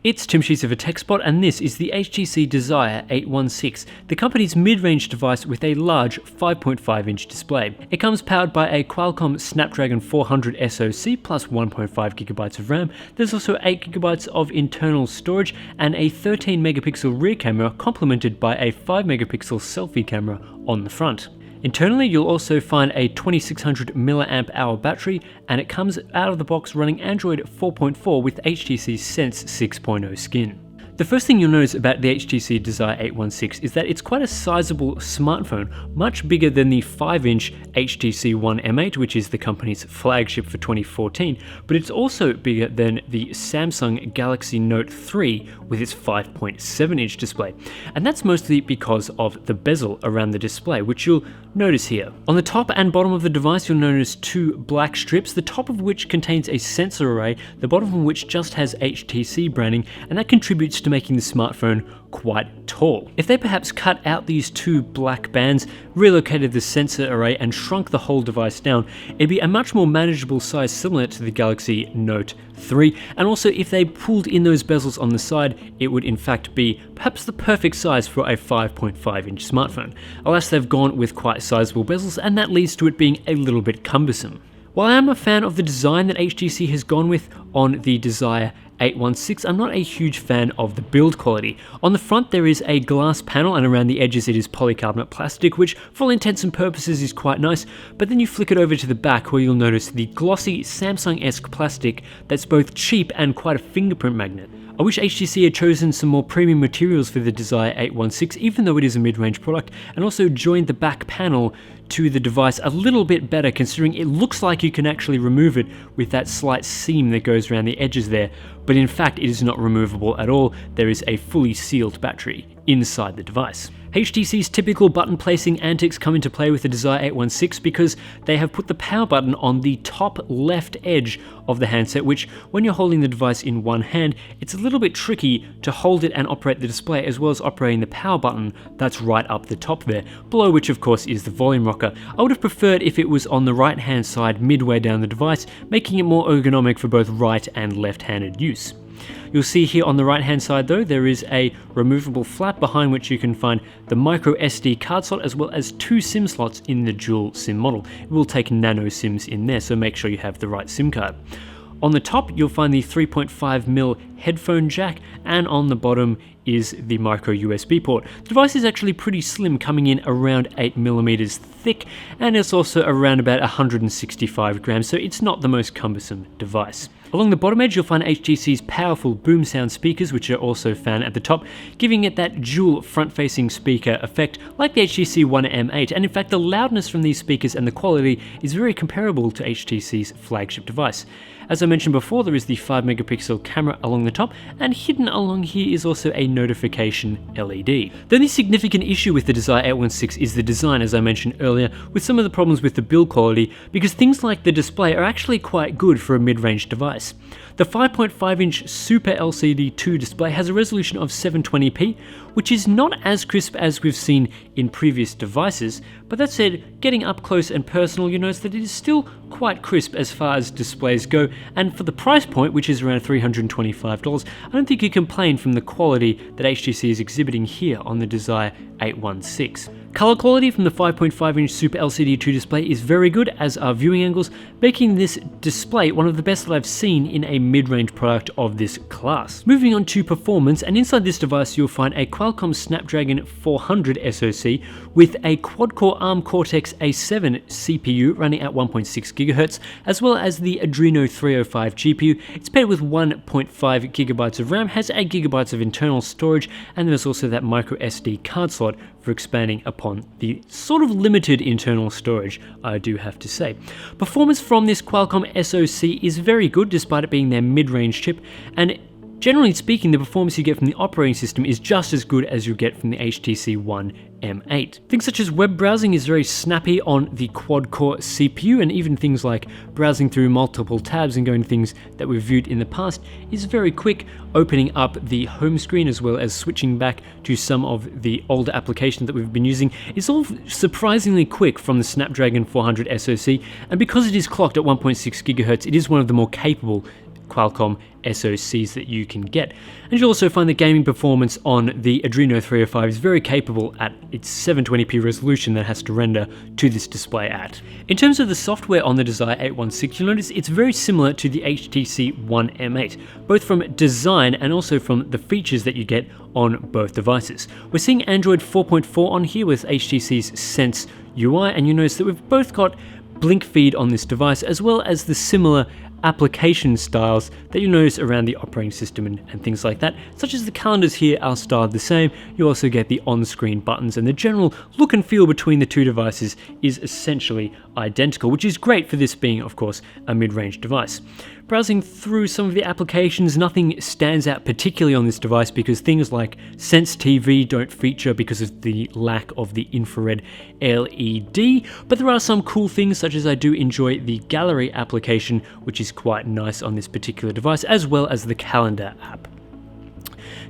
It's Tim Sheets of TechSpot, and this is the HTC Desire 816, the company's mid-range device with a large 5.5-inch display. It comes powered by a Qualcomm Snapdragon 400 SoC plus 1.5GB of RAM. There's also 8GB of internal storage and a 13-megapixel rear camera complemented by a 5-megapixel selfie camera on the front. Internally, you'll also find a 2600 mAh battery, and it comes out of the box running Android 4.4 with HTC Sense 6.0 skin. The first thing you'll notice about the HTC Desire 816 is that it's quite a sizable smartphone, much bigger than the 5-inch HTC One M8, which is the company's flagship for 2014, but it's also bigger than the Samsung Galaxy Note 3 with its 5.7-inch display. And that's mostly because of the bezel around the display, which you'll notice here. On the top and bottom of the device, you'll notice two black strips, the top of which contains a sensor array, the bottom of which just has HTC branding, and that contributes to making the smartphone quite tall. If they perhaps cut out these two black bands, relocated the sensor array and shrunk the whole device down, it'd be a much more manageable size similar to the Galaxy Note 3, and also if they pulled in those bezels on the side, it would in fact be perhaps the perfect size for a 5.5-inch smartphone. Alas, they've gone with quite sizable bezels, and that leads to it being a little bit cumbersome. While I am a fan of the design that HTC has gone with on the Desire 816, I'm not a huge fan of the build quality. On the front there is a glass panel, and around the edges it is polycarbonate plastic, which for all intents and purposes is quite nice, but then you flick it over to the back where you'll notice the glossy Samsung-esque plastic that's both cheap and quite a fingerprint magnet. I wish HTC had chosen some more premium materials for the Desire 816, even though it is a mid-range product, and also joined the back panel to the device a little bit better, considering it looks like you can actually remove it with that slight seam that goes around the edges there, but in fact it is not removable at all. There is a fully sealed battery inside the device. HTC's typical button placing antics come into play with the Desire 816 because they have put the power button on the top left edge of the handset, which when you're holding the device in one hand, it's a little bit tricky to hold it and operate the display as well as operating the power button that's right up the top there, below which of course is the volume rocker. I would have preferred if it was on the right hand side midway down the device, making it more ergonomic for both right and left-handed use. You'll see here on the right hand side though, there is a removable flap behind which you can find the micro SD card slot as well as two SIM slots in the dual SIM model. It will take nano SIMs in there, so make sure you have the right SIM card. On the top you'll find the 3.5mm headphone jack, and on the bottom is the micro USB port. The device is actually pretty slim, coming in around 8mm thick, and it's also around about 165 grams, so it's not the most cumbersome device. Along the bottom edge you'll find HTC's powerful boom sound speakers, which are also found at the top, giving it that dual front-facing speaker effect like the HTC One M8, and in fact the loudness from these speakers and the quality is very comparable to HTC's flagship device. As I mentioned before, there is the 5-megapixel camera along the top, and hidden along here is also a notification LED. The only significant issue with the Desire 816 is the design, as I mentioned earlier, with some of the problems with the build quality, because things like the display are actually quite good for a mid-range device. The 5.5-inch Super LCD 2 display has a resolution of 720p, which is not as crisp as we've seen in previous devices, but that said, getting up close and personal, you notice that it is still quite crisp as far as displays go, and for the price point, which is around $325, I don't think you can complain from the quality that HTC is exhibiting here on the Desire 816. Color quality from the 5.5-inch Super LCD 2 display is very good, as are viewing angles, making this display one of the best that I've seen in a mid-range product of this class. Moving on to performance, and inside this device you'll find a Qualcomm Snapdragon 400 SoC with a quad-core ARM Cortex-A7 CPU running at 1.6 GHz, as well as the Adreno 305 GPU. It's paired with 1.5 GB of RAM, has 8 GB of internal storage, and there's also that micro SD card slot for expanding upon the sort of limited internal storage, I do have to say. Performance from this Qualcomm SoC is very good despite it being their mid-range chip, and generally speaking the performance you get from the operating system is just as good as you get from the HTC One M8. Things such as web browsing is very snappy on the quad-core CPU, and even things like browsing through multiple tabs and going to things that we've viewed in the past is very quick, opening up the home screen as well as switching back to some of the older applications that we've been using. It's all surprisingly quick from the Snapdragon 400 SoC, and because it is clocked at 1.6 GHz, it is one of the more capable Qualcomm SoCs that you can get. And you'll also find the gaming performance on the Adreno 305 is very capable at its 720p resolution that has to render to this display at. In terms of the software on the Desire 816, you'll notice it's very similar to the HTC One M8, both from design and also from the features that you get on both devices. We're seeing Android 4.4 on here with HTC's Sense UI, and you notice that we've both got Blink feed on this device, as well as the similar application styles that you notice around the operating system and things like that, such as the calendars here are styled the same. You also get the on-screen buttons, and the general look and feel between the two devices is essentially identical, which is great for this being, of course, a mid-range device. Browsing through some of the applications, nothing stands out particularly on this device because things like Sense TV don't feature because of the lack of the infrared LED, but there are some cool things, such as I do enjoy the gallery application, which is quite nice on this particular device, as well as the calendar app.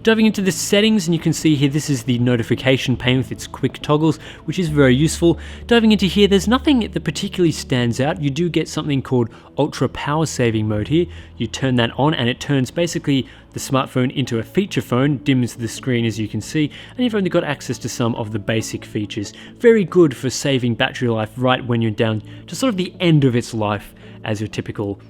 Diving into the settings, and you can see here this is the notification pane with its quick toggles, which is very useful. Diving into here, there's nothing that particularly stands out. You do get something called ultra power saving mode here. You turn that on and it turns basically the smartphone into a feature phone, dims the screen as you can see, and you've only got access to some of the basic features. Very good for saving battery life right when you're down to sort of the end of its life as your typical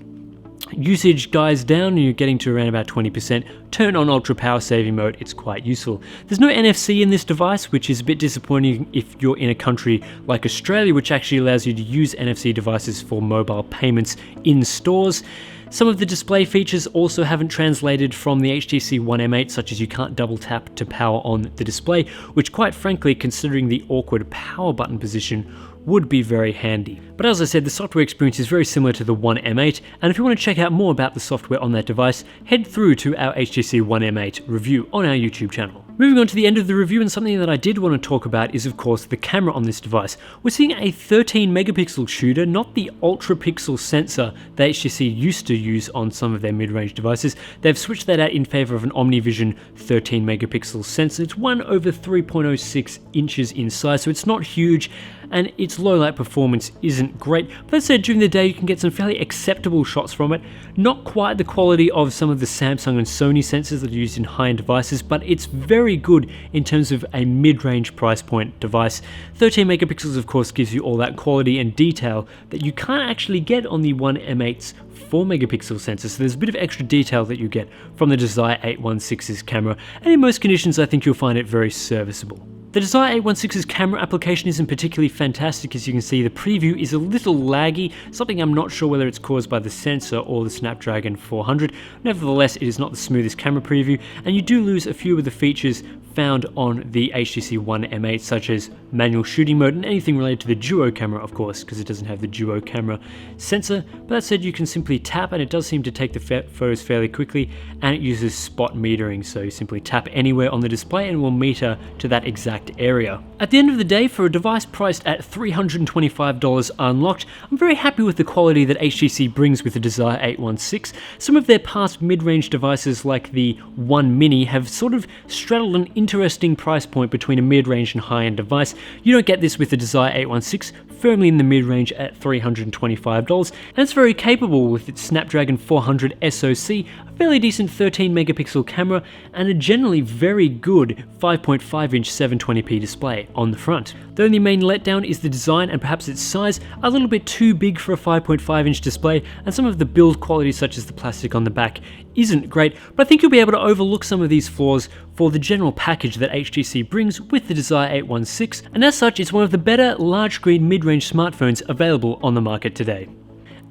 usage dies down and you're getting to around about 20%, turn on ultra power saving mode, it's quite useful. There's no NFC in this device, which is a bit disappointing if you're in a country like Australia, which actually allows you to use NFC devices for mobile payments in stores. Some of the display features also haven't translated from the HTC One M8, such as you can't double tap to power on the display, which quite frankly, considering the awkward power button position, would be very handy. But as I said, the software experience is very similar to the One M8, and if you want to check out more about the software on that device, head through to our HTC One M8 review on our YouTube channel. Moving on to the end of the review, and something that I did want to talk about is of course the camera on this device. We're seeing a 13 megapixel shooter, not the ultra pixel sensor that HTC used to use on some of their mid-range devices. They've switched that out in favor of an OmniVision 13 megapixel sensor. It's 1/3.06 inches in size, so it's not huge, and its low light performance isn't great. But that said, during the day you can get some fairly acceptable shots from it. Not quite the quality of some of the Samsung and Sony sensors that are used in high-end devices, but it's very good in terms of a mid-range price point device. 13 megapixels of course gives you all that quality and detail that you can't actually get on the One M8's 4 megapixel sensor, so there's a bit of extra detail that you get from the Desire 816's camera, and in most conditions I think you'll find it very serviceable. The Desire 816's camera application isn't particularly fantastic. As you can see, the preview is a little laggy, something I'm not sure whether it's caused by the sensor or the Snapdragon 400. Nevertheless, it is not the smoothest camera preview, and you do lose a few of the features found on the HTC One M8, such as manual shooting mode and anything related to the duo camera, of course, because it doesn't have the duo camera sensor. But that said, you can simply tap, and it does seem to take the photos fairly quickly, and it uses spot metering, so you simply tap anywhere on the display and it will meter to that exact area. At the end of the day, for a device priced at $325 unlocked, I'm very happy with the quality that HTC brings with the Desire 816. Some of their past mid-range devices like the One Mini have sort of straddled an interesting price point between a mid-range and high-end device. You don't get this with the Desire 816, firmly in the mid-range at $325, and it's very capable with its Snapdragon 400 SoC, a fairly decent 13 megapixel camera, and a generally very good 5.5 inch 720p display on the front. The only main letdown is the design and perhaps its size, a little bit too big for a 5.5 inch display, and some of the build quality such as the plastic on the back isn't great, but I think you'll be able to overlook some of these flaws for the general package that HTC brings with the Desire 816, and as such it's one of the better large screen mid-range smartphones available on the market today.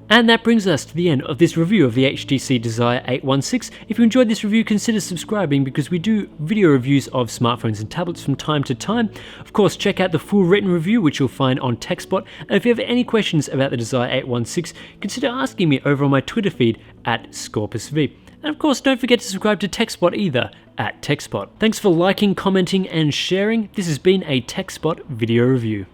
And that brings us to the end of this review of the HTC Desire 816. If you enjoyed this review, consider subscribing because we do video reviews of smartphones and tablets from time to time. Of course, check out the full written review, which you'll find on TechSpot. And if you have any questions about the Desire 816, consider asking me over on my Twitter feed at ScorpusV. And of course, don't forget to subscribe to TechSpot either, at TechSpot. Thanks for liking, commenting, and sharing. This has been a TechSpot video review.